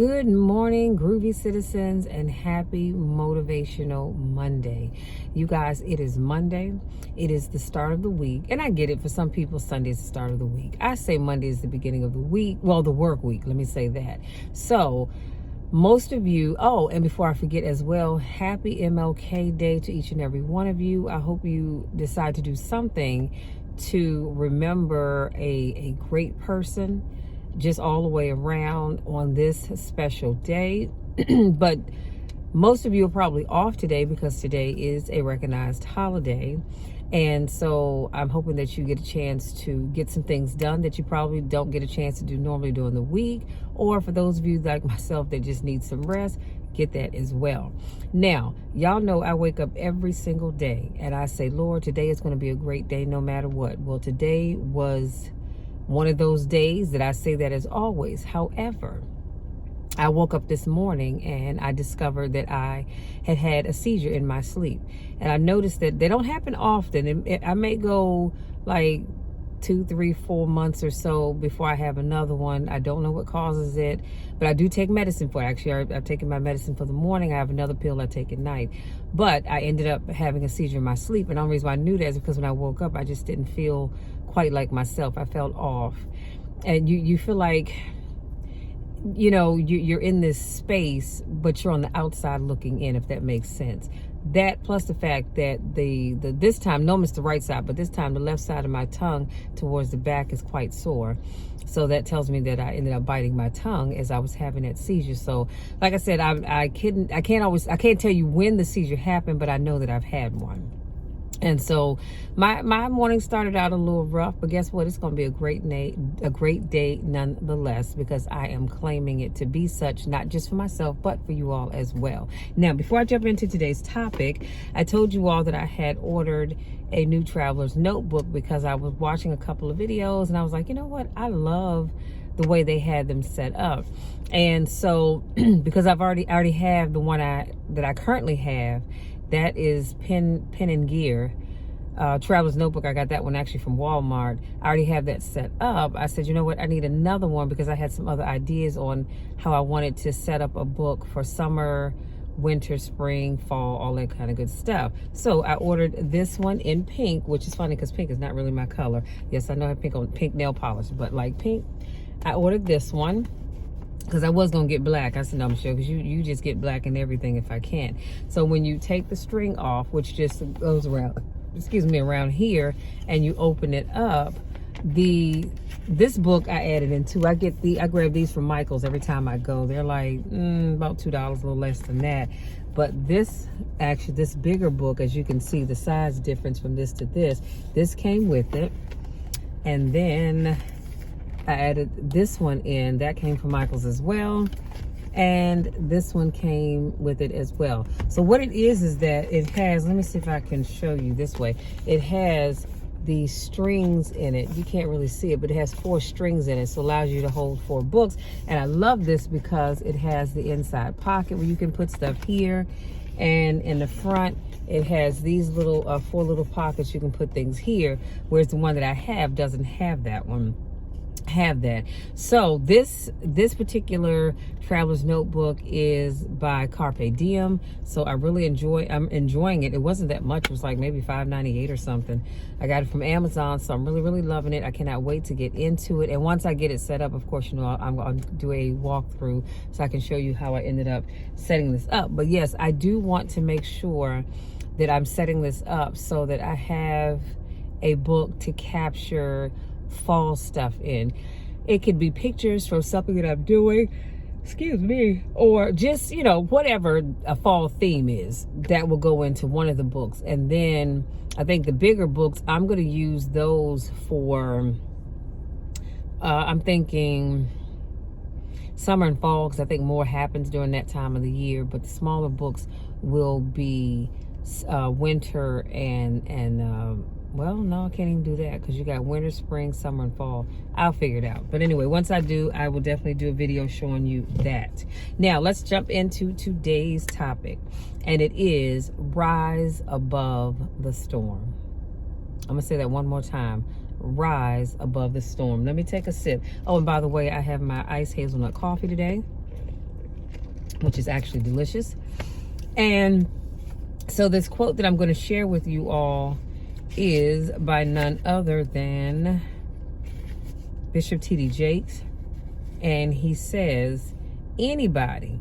Good morning, groovy citizens, and happy motivational Monday. You guys, it is Monday. It is the start of the week. And I get it, for some people, Sunday is the start of the week. I say Monday is the beginning of the week. Well, the work week, let me say that. So, most of you, and before I forget as well, happy MLK Day to each and every one of you. I hope you decide to do something to remember a great person just all the way around on this special day. But most of you are probably off today because today is a recognized holiday. And so I'm hoping that you get a chance to get some things done that you probably don't get a chance to do normally during the week. Or for those of you like myself that just need some rest, get that as well. Now, y'all know I wake up every single day and I say, Lord, today is going to be a great day no matter what. Well, today was one of those days that I say that as always. However, I woke up this morning and I discovered that I had a seizure in my sleep. And I noticed that they don't happen often. I may go like 2, 3, 4 months or so before I have another one. I don't know what causes it, but I do take medicine for it. Actually, I've taken my medicine for the morning. I have another pill I take at night. But I ended up having a seizure in my sleep. And the only reason why I knew that is because when I woke up, I just didn't feel quite like myself. I felt off. And you feel like, you're in this space, but you're on the outside looking in, if that makes sense. That plus the fact that this time, no, it's the right side, but this time the left side of my tongue towards the back is quite sore. So that tells me that I ended up biting my tongue as I was having that seizure. So like I said, I can't tell you when the seizure happened, but I know that I've had one. And so my morning started out a little rough, but guess what? It's going to be a great day nonetheless, because I am claiming it to be such, not just for myself, but for you all as well. Now, before I jump into today's topic, I told you all that I had ordered a new traveler's notebook because I was watching a couple of videos and I was like, you know what? I love the way they had them set up. And so because I already have the one that I currently have, that is Pen and Gear traveler's notebook. I got that one actually from Walmart. I already have that set up. I said, you know what, I need another one because I had some other ideas on how I wanted to set up a book for summer, winter, spring, fall, all that kind of good stuff. So I ordered this one in pink, which is funny because pink is not really my color. Yes, I know I have pink nail polish, but like pink. I ordered this one because I was going to get black. I said, no, I'm sure, because you just get black and everything if I can. So when you take the string off, which just goes around, around here, and you open it up, this book I added in too. I grab these from Michael's every time I go. They're like about $2, a little less than that. But this bigger book, as you can see, the size difference from this to this came with it. And then I added this one in. That came from Michael's as well. And this one came with it as well. So what it is that it has, let me see if I can show you this way. It has these strings in it. You can't really see it, but it has 4 strings in it. So it allows you to hold 4 books. And I love this because it has the inside pocket where you can put stuff here. And in the front, it has these little 4 little pockets. You can put things here. Whereas the one that I have doesn't have that one. So this particular traveler's notebook is by Carpe Diem. So I'm enjoying it. It wasn't that much. It was like maybe $5.98 or something. I got it from Amazon, so I'm really loving it. I cannot wait to get into it. And once I get it set up, of course, I'm going to do a walkthrough so I can show you how I ended up setting this up. But yes, I do want to make sure that I'm setting this up so that I have a book to capture fall stuff in. It could be pictures from something that I'm doing, or just, whatever a fall theme is, that will go into one of the books. And then I think the bigger books, I'm going to use those for, I'm thinking summer and fall, because I think more happens during that time of the year. But the smaller books will be winter and well, no, I can't even do that because you got winter, spring, summer, and fall. I'll figure it out. But anyway, once I do, I will definitely do a video showing you that. Now, let's jump into today's topic. And it is rise above the storm. I'm going to say that one more time. Rise above the storm. Let me take a sip. Oh, and by the way, I have my iced hazelnut coffee today. which is actually delicious. And so this quote that I'm going to share with you all is by none other than Bishop T.D. Jakes. And he says, anybody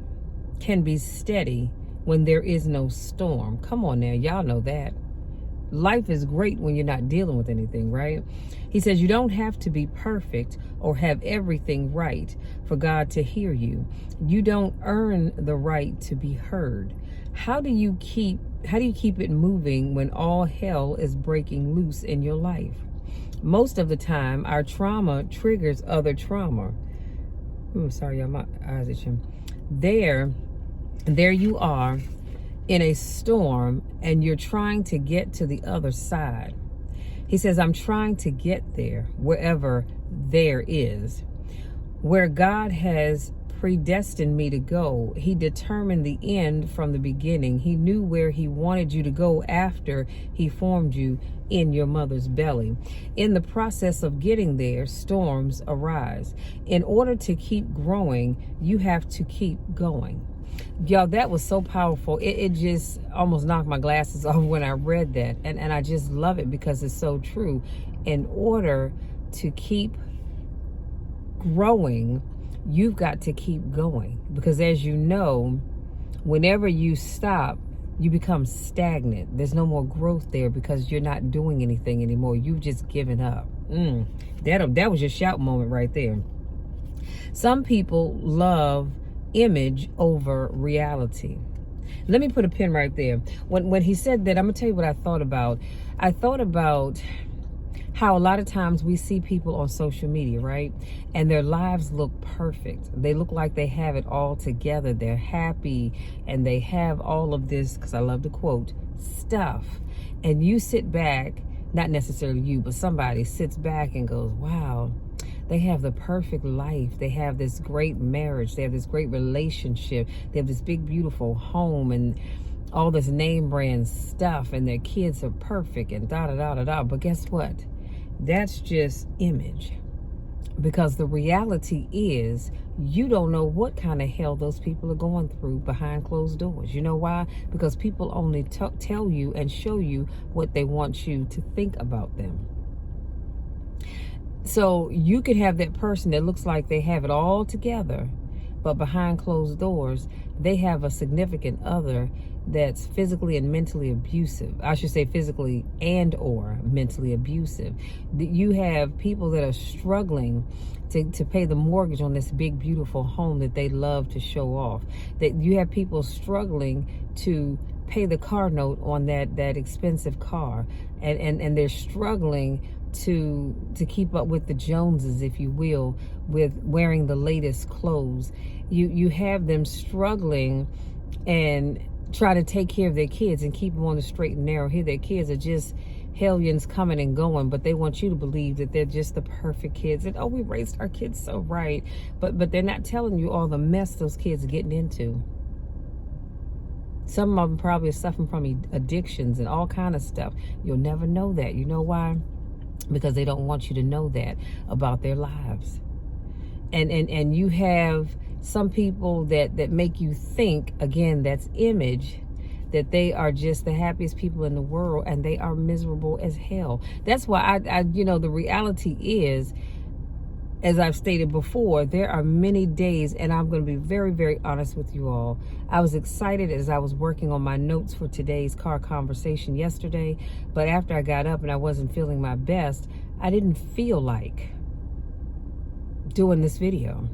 can be steady when there is no storm. Come on now, y'all know that. Life is great when you're not dealing with anything, right? He says you don't have to be perfect or have everything right for God to hear you. You don't earn the right to be heard. How do you keep it moving when all hell is breaking loose in your life? Most of the time, our trauma triggers other trauma. Sorry, y'all, my eyes itching. There you are in a storm and you're trying to get to the other side. He says, I'm trying to get there, wherever there is. Where God has predestined me to go, he determined the end from the beginning. He knew where he wanted you to go after he formed you in your mother's belly. In the process of getting there, storms arise. In order to keep growing, you have to keep going. Y'all, that was so powerful. It just almost knocked my glasses off when I read that. And I just love it because it's so true. In order to keep growing, you've got to keep going. Because as you know, whenever you stop, you become stagnant. There's no more growth there because you're not doing anything anymore. You've just given up. That was your shout moment right there. Some people love image over reality. Let me put a pin right there. When he said that, I'm gonna tell you what I thought about. I thought about how a lot of times we see people on social media, right? And their lives look perfect. They look like they have it all together. They're happy and they have all of this, because I love to quote, stuff. And you sit back, not necessarily you, but somebody sits back and goes, wow, they have the perfect life. They have this great marriage. They have this great relationship. They have this big, beautiful home and all this name brand stuff, and their kids are perfect and da-da-da-da-da. But guess what? That's just image. Because the reality is, you don't know what kind of hell those people are going through behind closed doors. You know why? Because people only tell you and show you what they want you to think about them. So you could have that person that looks like they have it all together, but behind closed doors, they have a significant other that's physically and mentally abusive. I should say physically and or mentally abusive. You have people that are struggling to pay the mortgage on this big, beautiful home that they love to show off. That you have people struggling to pay the car note on that expensive car. And they're struggling to keep up with the Joneses, if you will, with wearing the latest clothes. You have them struggling and try to take care of their kids and keep them on the straight and narrow. Here, their kids are just hellions coming and going, but they want you to believe that they're just the perfect kids. And, oh, we raised our kids so right. But they're not telling you all the mess those kids are getting into. Some of them probably are suffering from addictions and all kind of stuff. You'll never know that. You know why? Because they don't want you to know that about their lives. And you have some people that make you think, again, that's image, that they are just the happiest people in the world, and they are miserable as hell. That's why I the reality is, as I've stated before, there are many days, and I'm going to be very, very honest with you all. I was excited as I was working on my notes for today's car conversation yesterday, but after I got up and I wasn't feeling my best, I didn't feel like doing this video.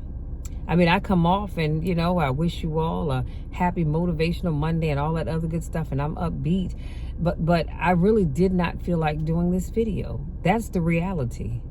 I mean, I come off and, I wish you all a happy motivational Monday and all that other good stuff, and I'm upbeat, but I really did not feel like doing this video. That's the reality.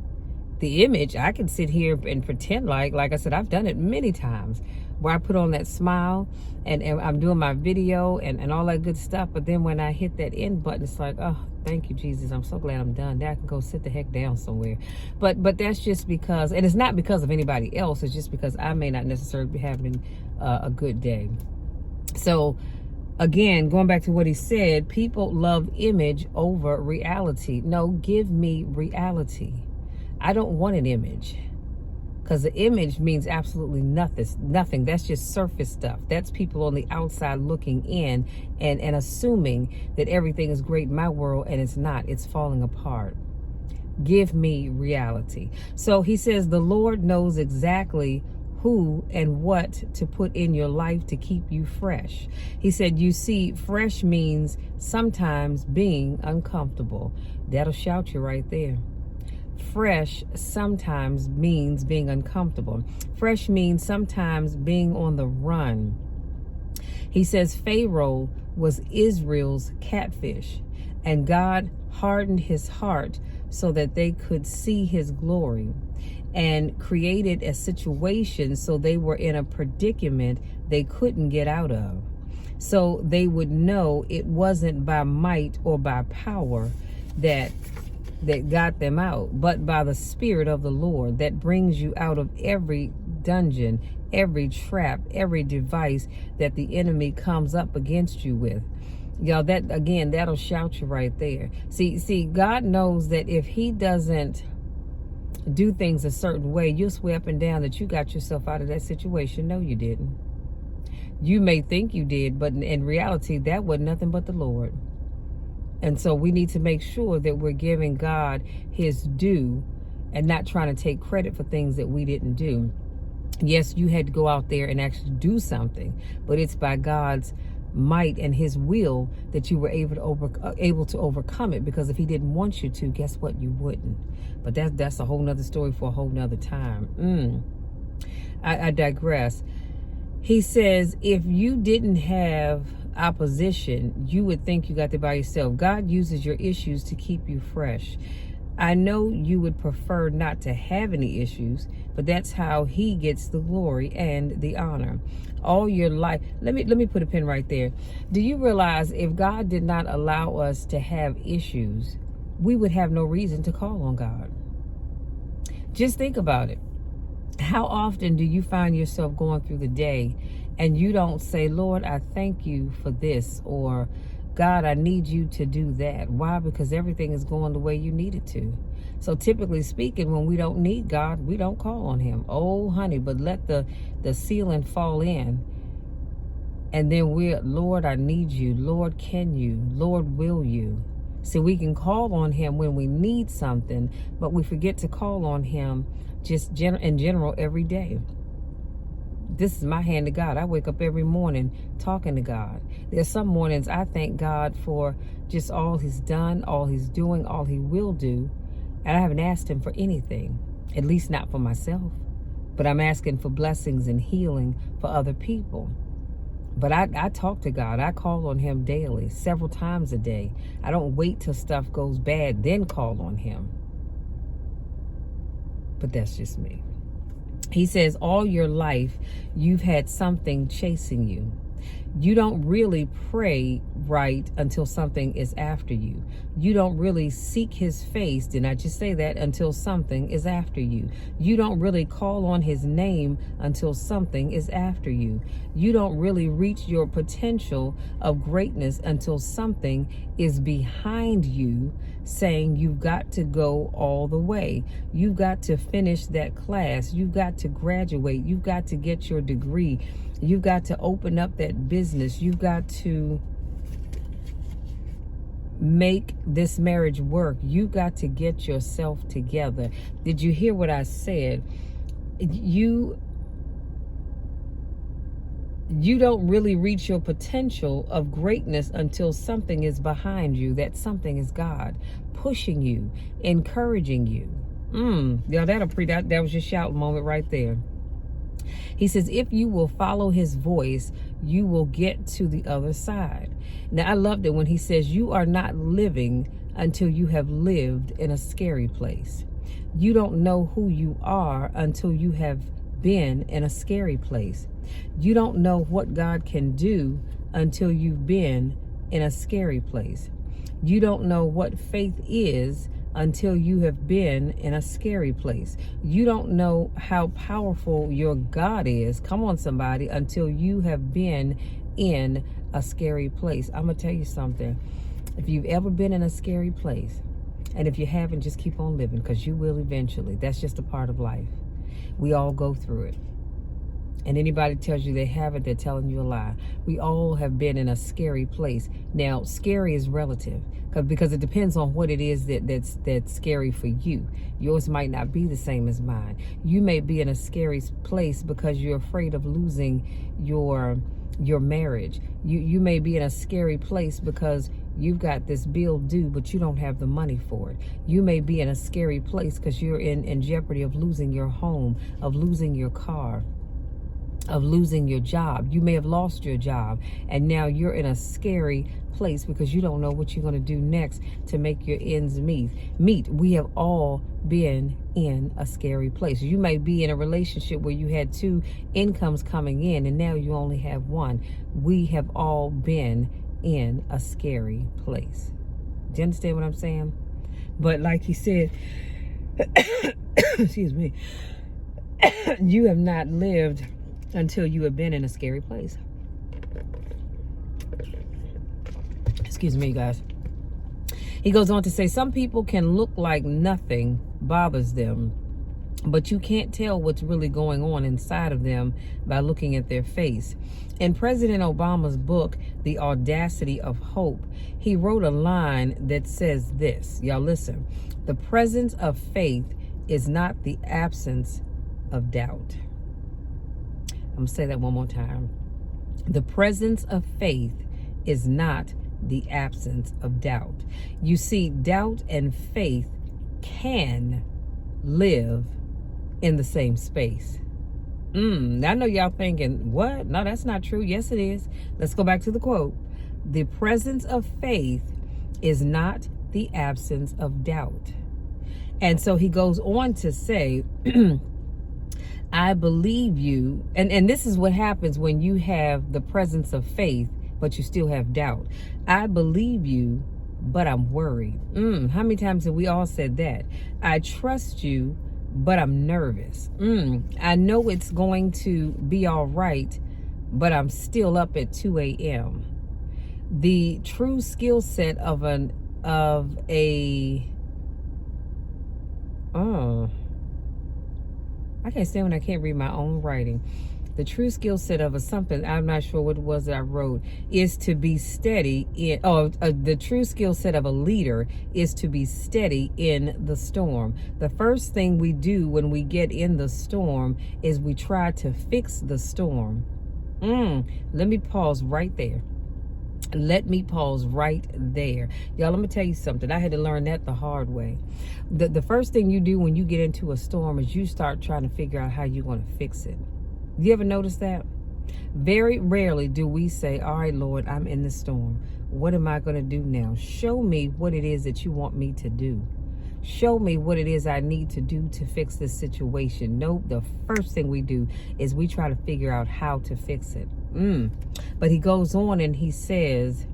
The image, I can sit here and pretend like I said, I've done it many times, where I put on that smile and I'm doing my video and all that good stuff. But then when I hit that end button, it's like, oh, thank you, Jesus. I'm so glad I'm done. Now I can go sit the heck down somewhere. But that's just because, and it's not because of anybody else. It's just because I may not necessarily be having a good day. So again, going back to what he said, people love image over reality. No, give me reality. I don't want an image. Because the image means absolutely nothing. That's just surface stuff. That's people on the outside looking in and assuming that everything is great in my world, and it's not. It's falling apart. Give me reality. So he says the Lord knows exactly who and what to put in your life to keep you fresh. He said, you see, fresh means sometimes being uncomfortable. That'll shout you right there. Fresh sometimes means being uncomfortable. Fresh means sometimes being on the run. He says Pharaoh was Israel's catfish, and God hardened his heart so that they could see his glory, and created a situation so they were in a predicament they couldn't get out of. So they would know it wasn't by might or by power that got them out, but by the Spirit of the Lord that brings you out of every dungeon, every trap, every device that the enemy comes up against you with. Y'all, that again, that'll shout you right there. See, God knows that if he doesn't do things a certain way, you'll swear up and down that you got yourself out of that situation. No, you didn't. You may think you did, but in reality, that was nothing but the Lord. And so we need to make sure that we're giving God his due and not trying to take credit for things that we didn't do. Yes, you had to go out there and actually do something, but it's by God's might and his will that you were able to overcome it, because if he didn't want you to, guess what? You wouldn't. But that's a whole nother story for a whole nother time. I digress. He says, if you didn't have opposition, you would think you got there by yourself. God uses your issues to keep you fresh. I know you would prefer not to have any issues, but that's how he gets the glory and the honor. All your life. Let me put a pin right there. Do you realize if God did not allow us to have issues, we would have no reason to call on God? Just think about it. How often do you find yourself going through the day and you don't say, Lord, I thank you for this, or God, I need you to do that? Why? Because everything is going the way you need it to. So typically speaking, when we don't need God, we don't call on him. Oh, honey, but let the ceiling fall in. And then we're, Lord, I need you. Lord, can you? Lord, will you? See, we can call on him when we need something, but we forget to call on him just in general every day. This is my hand to God. I wake up every morning talking to God. There's some mornings I thank God for just all he's done, all he's doing, all he will do. And I haven't asked him for anything, at least not for myself. But I'm asking for blessings and healing for other people. But I talk to God. I call on him daily, several times a day. I don't wait till stuff goes bad, then call on him. But that's just me. He says, all your life, you've had something chasing you. You don't really pray right until something is after you. You don't really seek his face, did I just say that, until something is after you. You don't really call on his name until something is after you. You don't really reach your potential of greatness until something is behind you, saying you've got to go all the way. You've got to finish that class. You've got to graduate. You've got to get your degree. You've got to open up that business. You've got to make this marriage work. You've got to get yourself together. Did you hear what I said? You don't really reach your potential of greatness until something is behind you. That something is God pushing you, encouraging you. Yeah, that was your shout moment right there. He says, if you will follow his voice, you will get to the other side. Now, I loved it when he says, you are not living until you have lived in a scary place. You don't know who you are until you have been in a scary place. You don't know what God can do until you've been in a scary place. You don't know what faith is until you have been in a scary place. You don't know how powerful your God is, come on somebody, until you have been in a scary place. I'm gonna tell you something. If you've ever been in a scary place, and if you haven't, just keep on living, because you will eventually. That's just a part of life. We all go through it. And anybody tells you they haven't, they're telling you a lie. We all have been in a scary place. Now, scary is relative because it depends on what it is that's scary for you. Yours might not be the same as mine. You may be in a scary place because you're afraid of losing your marriage. You may be in a scary place because you've got this bill due, but you don't have the money for it. You may be in a scary place because you're in jeopardy of losing your home, of losing your car, of losing your job. You may have lost your job and now you're in a scary place because you don't know what you're going to do next to make your ends meet. We have all been in a scary place. You may be in a relationship where you had 2 incomes coming in and now you only have 1. We have all been in a scary place. Do you understand what I'm saying? But like he said, excuse me, you have not lived until you have been in a scary place. Excuse me, guys. He goes on to say, some people can look like nothing bothers them, but you can't tell what's really going on inside of them by looking at their face. In President Obama's book, The Audacity of Hope, he wrote a line that says this. Y'all listen. The presence of faith is not the absence of doubt. I'm going to say that one more time. The presence of faith is not the absence of doubt. You see, doubt and faith can live in the same space. I know y'all thinking, what? No, that's not true. Yes, it is. Let's go back to the quote. The presence of faith is not the absence of doubt. And so he goes on to say, I believe you. And this is what happens when you have the presence of faith, but you still have doubt. I believe you, but I'm worried. How many times have we all said that? I trust you, but I'm nervous. I know it's going to be all right, but I'm still up at 2 a.m. The true skill set of I can't stand when I can't read my own writing. The true skill set of something, I'm not sure what it was that I wrote, is to be steady in, the true skill set of a leader is to be steady in the storm. The first thing we do when we get in the storm is we try to fix the storm. Let me pause right there. Let me pause right there. Y'all, let me tell you something. I had to learn that the hard way. The first thing you do when you get into a storm is you start trying to figure out how you're going to fix it. You ever notice that? Very rarely do we say, all right, Lord, I'm in the storm. What am I going to do now? Show me what it is that you want me to do. Show me what it is I need to do to fix this situation. No, the first thing we do is we try to figure out how to fix it. But he goes on and he says,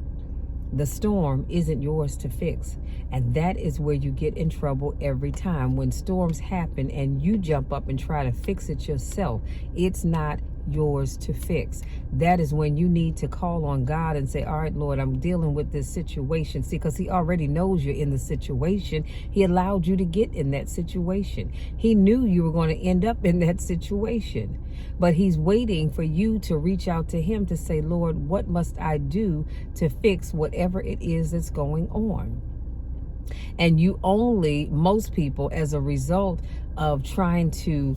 the storm isn't yours to fix. And that is where you get in trouble every time. When storms happen and you jump up and try to fix it yourself, it's not yours to fix. That is when you need to call on God and say, all right, Lord, I'm dealing with this situation. See, because he already knows you're in the situation. He allowed you to get in that situation. He knew you were going to end up in that situation. But he's waiting for you to reach out to him to say, Lord, what must I do to fix whatever it is that's going on? And most people, as a result of trying to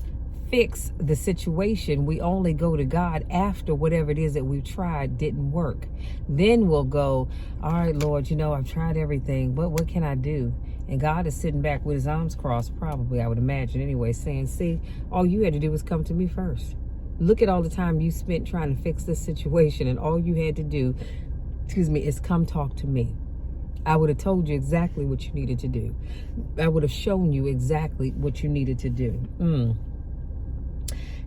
fix the situation, we only go to God after whatever it is that we've tried didn't work. Then we'll go, all right, Lord, I've tried everything, but what can I do? And God is sitting back with his arms crossed, probably, I would imagine anyway, saying, see, all you had to do was come to me first. Look at all the time you spent trying to fix this situation, and all you had to do, is come talk to me. I would have told you exactly what you needed to do. I would have shown you exactly what you needed to do.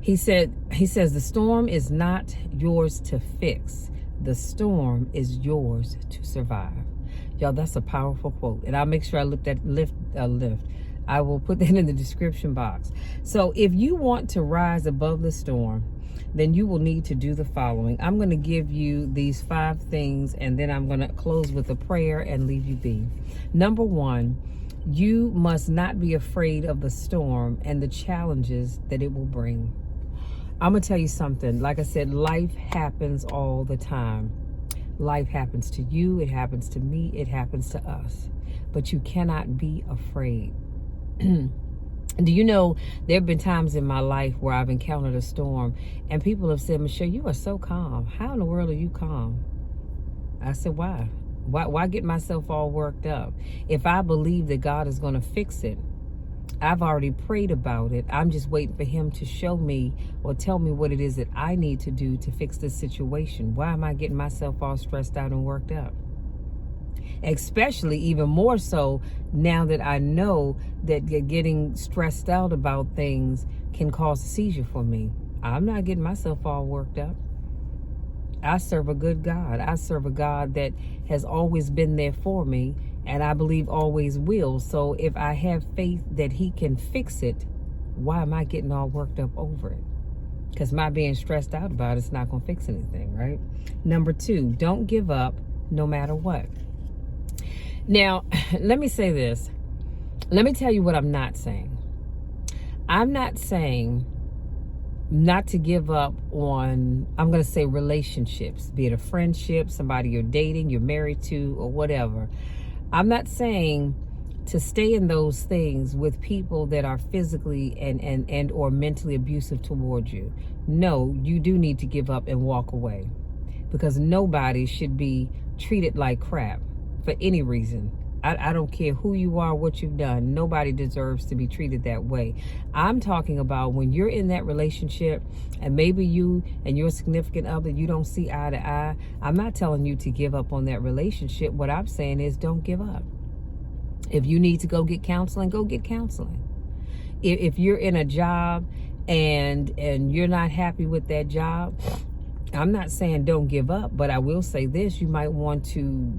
He says, the storm is not yours to fix. The storm is yours to survive. Y'all, that's a powerful quote. And I'll make sure I lift. I will put that in the description box. So if you want to rise above the storm, then you will need to do the following. I'm going to give you these 5 things, and then I'm going to close with a prayer and leave you be. Number 1, You must not be afraid of the storm and the challenges that it will bring. I'm going to tell you something. Like I said, life happens all the time. Life happens to you. It happens to me. It happens to us. But you cannot be afraid. Do you know, there have been times in my life where I've encountered a storm and people have said, Michelle, you are so calm. How in the world are you calm? I said, why? Why get myself all worked up? If I believe that God is going to fix it, I've already prayed about it. I'm just waiting for him to show me or tell me what it is that I need to do to fix this situation. Why am I getting myself all stressed out and worked up? Especially even more so now that I know that getting stressed out about things can cause a seizure for me. I'm not getting myself all worked up. I serve a good God. I serve a God that has always been there for me, and I believe always will. So if I have faith that he can fix it, why am I getting all worked up over it? Because my being stressed out about it's not going to fix anything, right? Number 2, don't give up no matter what. Now, let me say this. Let me tell you what I'm not saying. I'm not saying not to give up on, I'm going to say relationships, be it a friendship, somebody you're dating, you're married to, or whatever. I'm not saying to stay in those things with people that are physically and or mentally abusive toward you. No, you do need to give up and walk away, because nobody should be treated like crap for any reason. I don't care who you are, what you've done. Nobody deserves to be treated that way. I'm talking about when you're in that relationship and maybe you and your significant other, you don't see eye to eye. I'm not telling you to give up on that relationship. What I'm saying is don't give up. If you need to go get counseling, go get counseling. If you're in a job and you're not happy with that job, I'm not saying don't give up, but I will say this: you might want to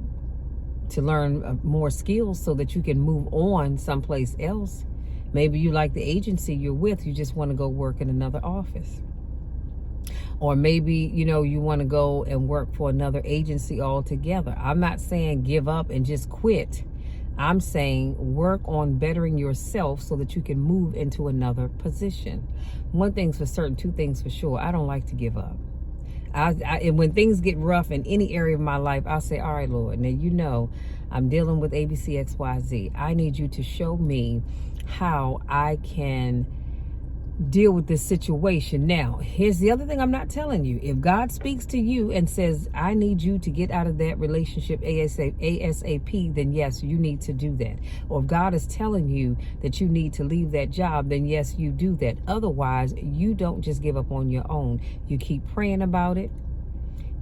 learn more skills so that you can move on someplace else. Maybe you like the agency you're with, you just want to go work in another office. Or maybe, you want to go and work for another agency altogether. I'm not saying give up and just quit. I'm saying work on bettering yourself so that you can move into another position. One thing's for certain, two things for sure: I don't like to give up. And when things get rough in any area of my life, I'll say, all right, Lord, now I'm dealing with ABCXYZ. I need you to show me how I can deal with this situation. Now, here's the other thing I'm not telling you. If God speaks to you and says, I need you to get out of that relationship ASAP, then yes, you need to do that. Or if God is telling you that you need to leave that job, then yes, you do that. Otherwise, you don't just give up on your own. You keep praying about it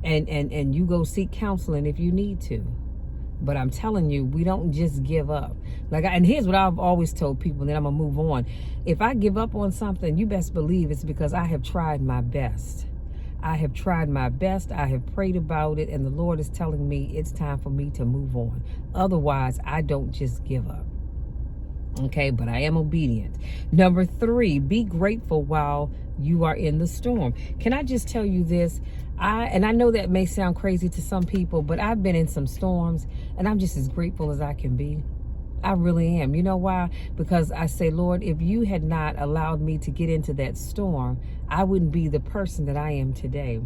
and you go seek counseling if you need to. But I'm telling you, we don't just give up. And here's what I've always told people, and then I'm going to move on. If I give up on something, you best believe it's because I have tried my best. I have tried my best. I have prayed about it, and the Lord is telling me it's time for me to move on. Otherwise, I don't just give up. Okay, but I am obedient. Number 3, be grateful while you are in the storm. Can I just tell you this? I know that may sound crazy to some people, but I've been in some storms and I'm just as grateful as I can be. I really am. You know why? Because I say, Lord, if you had not allowed me to get into that storm, I wouldn't be the person that I am today.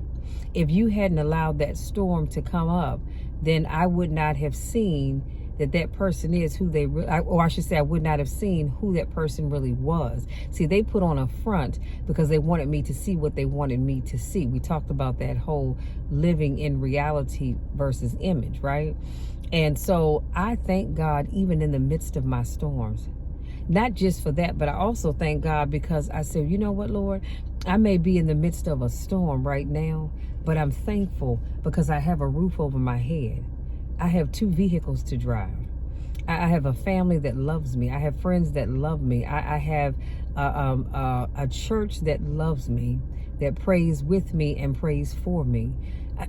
If you hadn't allowed that storm to come up, then I would not have seen that person is who they, or I should say, I would not have seen who that person really was. See, they put on a front because they wanted me to see what they wanted me to see. We talked about that whole living in reality versus image, right? And so I thank God even in the midst of my storms. Not just for that, but I also thank God because I said, you know what, Lord? I may be in the midst of a storm right now, but I'm thankful because I have a roof over my head. I have 2 vehicles to drive. I have a family that loves me. I have friends that love me. I have a church that loves me, that prays with me and prays for me.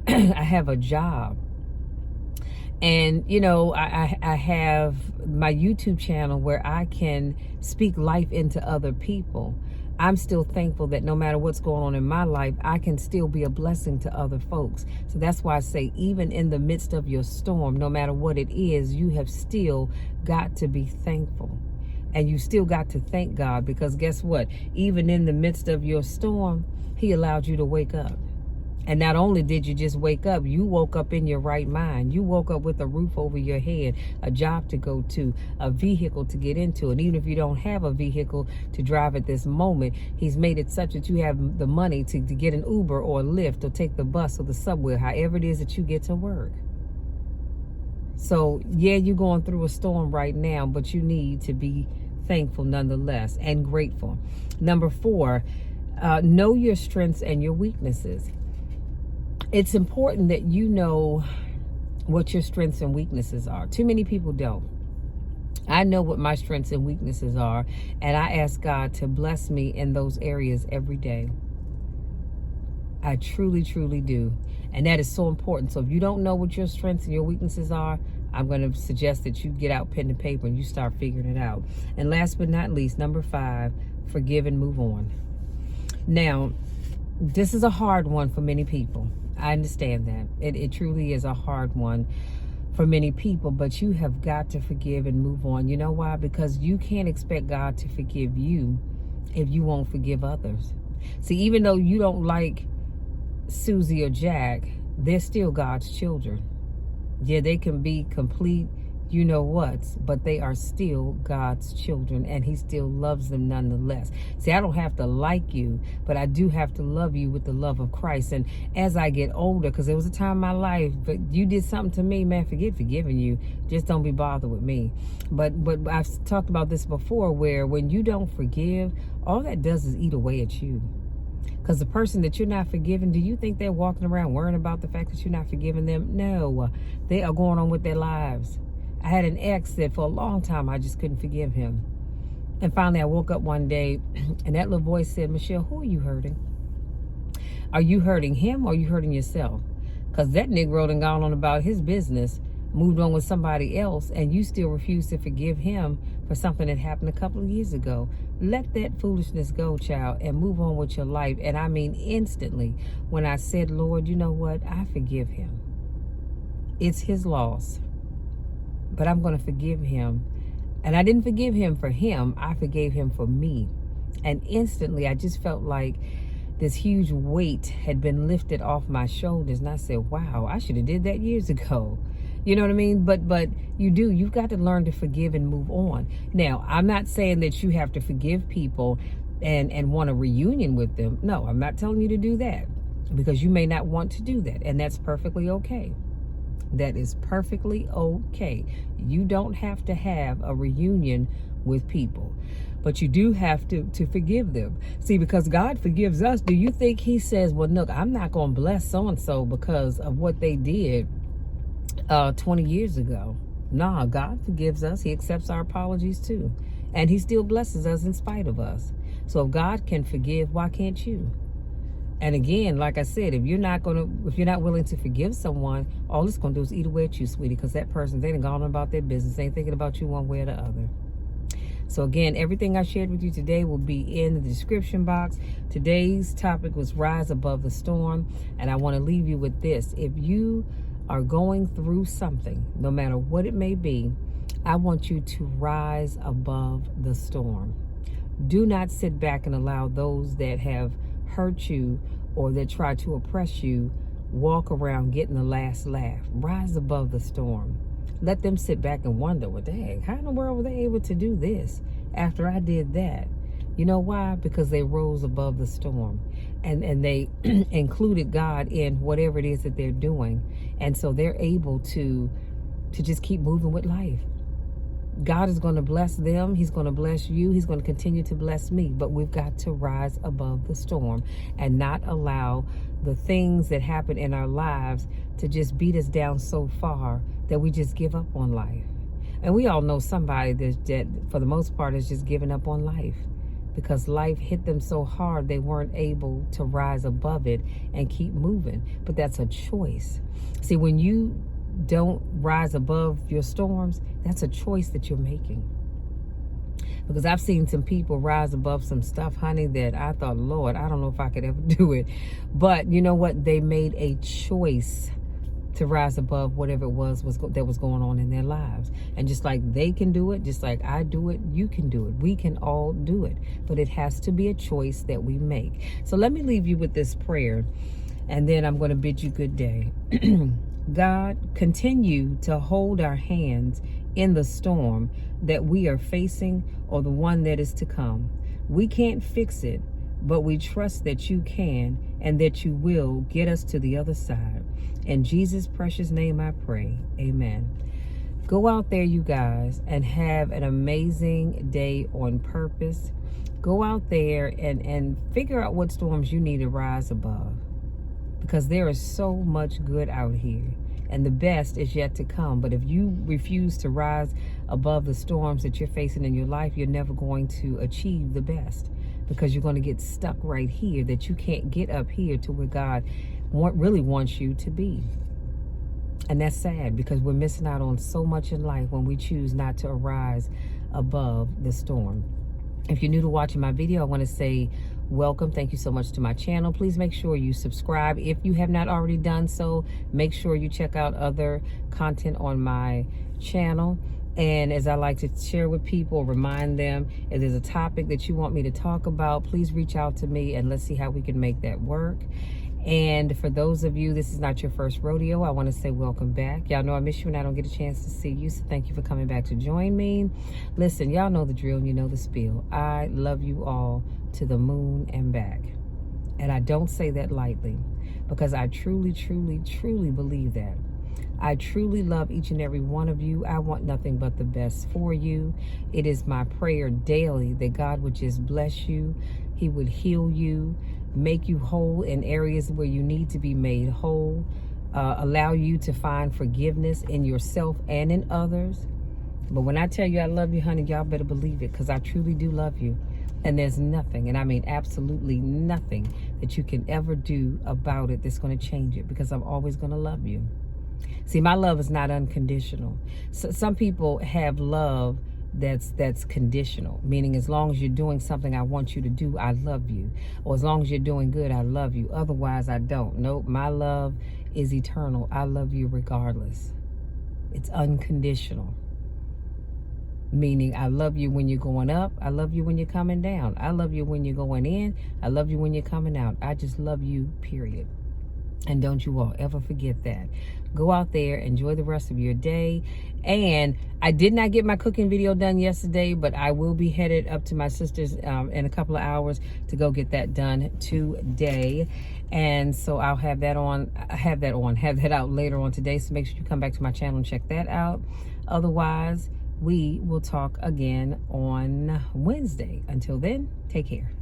I have a job. And, I have my YouTube channel where I can speak life into other people. I'm still thankful that no matter what's going on in my life, I can still be a blessing to other folks. So that's why I say, even in the midst of your storm, no matter what it is, you have still got to be thankful. And you still got to thank God, because guess what? Even in the midst of your storm, he allowed you to wake up. And not only did you just wake up, you woke up in your right mind. You woke up with a roof over your head, a job to go to, a vehicle to get into. And even if you don't have a vehicle to drive at this moment, he's made it such that you have the money to get an Uber or a Lyft or take the bus or the subway, however it is that you get to work. So yeah, you're going through a storm right now, but you need to be thankful nonetheless and grateful. Number 4, know your strengths and your weaknesses. It's important that you know what your strengths and weaknesses are. Too many people don't. I know what my strengths and weaknesses are, and I ask God to bless me in those areas every day. I truly, truly do. And that is so important. So if you don't know what your strengths and your weaknesses are, I'm going to suggest that you get out pen and paper and you start figuring it out. And last but not least, number 5, forgive and move on. Now, this is a hard one for many people. I understand that. It truly is a hard one for many people, but you have got to forgive and move on. You know why? Because you can't expect God to forgive you if you won't forgive others. See, even though you don't like Susie or Jack, they're still God's children. Yeah, they can be complete you know what, but they are still God's children, and he still loves them nonetheless. See, I don't have to like you, but I do have to love you with the love of Christ. And as I get older, because there was a time in my life, but you did something to me, man, forget forgiving you. Just don't be bothered with me. But I've talked about this before, where when you don't forgive, all that does is eat away at you. Because the person that you're not forgiving, do you think they're walking around worrying about the fact that you're not forgiving them? No, they are going on with their lives. I had an ex that for a long time I just couldn't forgive him. And finally I woke up one day and that little voice said, Michelle, who are you hurting? Are you hurting him or are you hurting yourself? Because that Negro done gone on about his business, moved on with somebody else, and you still refuse to forgive him for something that happened a couple of years ago. Let that foolishness go, child, and move on with your life. And I mean instantly, when I said, Lord, you know what? I forgive him. It's his loss, but I'm going to forgive him. And I didn't forgive him for him. I forgave him for me. And instantly, I just felt like this huge weight had been lifted off my shoulders. And I said, wow, I should have did that years ago. You know what I mean? But you've got to learn to forgive and move on. Now, I'm not saying that you have to forgive people and want a reunion with them. No, I'm not telling you to do that, because you may not want to do that. And that's perfectly okay. That is perfectly okay. You don't have to have a reunion with people, but you do have to forgive them. See, because God forgives us. Do you think he says, well, look, I'm not going to bless so-and-so because of what they did 20 years ago? Nah, God forgives us. He accepts our apologies too. And he still blesses us in spite of us. So if God can forgive, why can't you? And again, like I said, if you're not willing to forgive someone, all it's going to do is eat away at you, sweetie, because that person, they done gone on about their business. They ain't thinking about you one way or the other. So again, everything I shared with you today will be in the description box. Today's topic was Rise Above the Storm. And I want to leave you with this. If you are going through something, no matter what it may be, I want you to rise above the storm. Do not sit back and allow those that have hurt you or that try to oppress you walk around getting the last laugh. Rise above the storm. Let them sit back and wonder, well, dang, how in the world were they able to do this after I did that? You know why? Because they rose above the storm, and they included God in whatever it is that they're doing. And so they're able to just keep moving with life. God is going to bless them. He's going to bless you. He's going to continue to bless me. But we've got to rise above the storm and not allow the things that happen in our lives to just beat us down so far that we just give up on life. And we all know somebody that for the most part, is just giving up on life because life hit them so hard they weren't able to rise above it and keep moving. But that's a choice. See, when you don't rise above your storms, that's a choice that you're making. Because I've seen some people rise above some stuff, honey, that I thought, Lord, I don't know if I could ever do it. But you know what? They made a choice to rise above whatever it was that was going on in their lives. And just like they can do it, just like I do it, you can do it. We can all do it. But it has to be a choice that we make. So let me leave you with this prayer, and then I'm going to bid you good day. God, continue to hold our hands in the storm that we are facing or the one that is to come. We can't fix it, but we trust that you can and that you will get us to the other side. In Jesus' precious name I pray. Amen. Go out there, you guys, and have an amazing day on purpose. Go out there and figure out what storms you need to rise above, because there is so much good out here, and the best is yet to come. But if you refuse to rise above the storms that you're facing in your life, you're never going to achieve the best, because you're going to get stuck right here, that you can't get up here to where God really wants you to be. And that's sad, because we're missing out on so much in life when we choose not to arise above the storm. If you're new to watching my video, I want to say welcome. Thank you so much to my channel. Please make sure you subscribe. If you have not already done so, make sure you check out other content on my channel. And as I like to share with people, remind them, if there's a topic that you want me to talk about, please reach out to me and let's see how we can make that work. And for those of you, this is not your first rodeo, I want to say welcome back. Y'all know I miss you and I don't get a chance to see you, so thank you for coming back to join me. Listen, y'all know the drill and you know the spiel. I love you all to the moon and back. And I don't say that lightly, because I truly, truly, truly believe that. I truly love each and every one of you. I want nothing but the best for you. It is my prayer daily that God would just bless you. He would heal you, make you whole in areas where you need to be made whole, allow you to find forgiveness in yourself and in others. But when I tell you I love you, honey, y'all better believe it, because I truly do love you. And there's nothing, and I mean absolutely nothing, that you can ever do about it that's going to change it, because I'm always going to love you. See, my love is not unconditional. So some people have love that's conditional, meaning as long as you're doing something I want you to do, I love you. Or as long as you're doing good, I love you. Otherwise, I don't. Nope, my love is eternal. I love you regardless. It's unconditional. Meaning I love you when you're going up. I love you when you're coming down. I love you when you're going in. I love you when you're coming out. I just love you, period. And don't you all ever forget that. Go out there, enjoy the rest of your day. And I did not get my cooking video done yesterday, but I will be headed up to my sister's in a couple of hours to go get that done today. And so I'll have that out later on today. So make sure you come back to my channel and check that out. Otherwise, we will talk again on Wednesday. Until then, take care.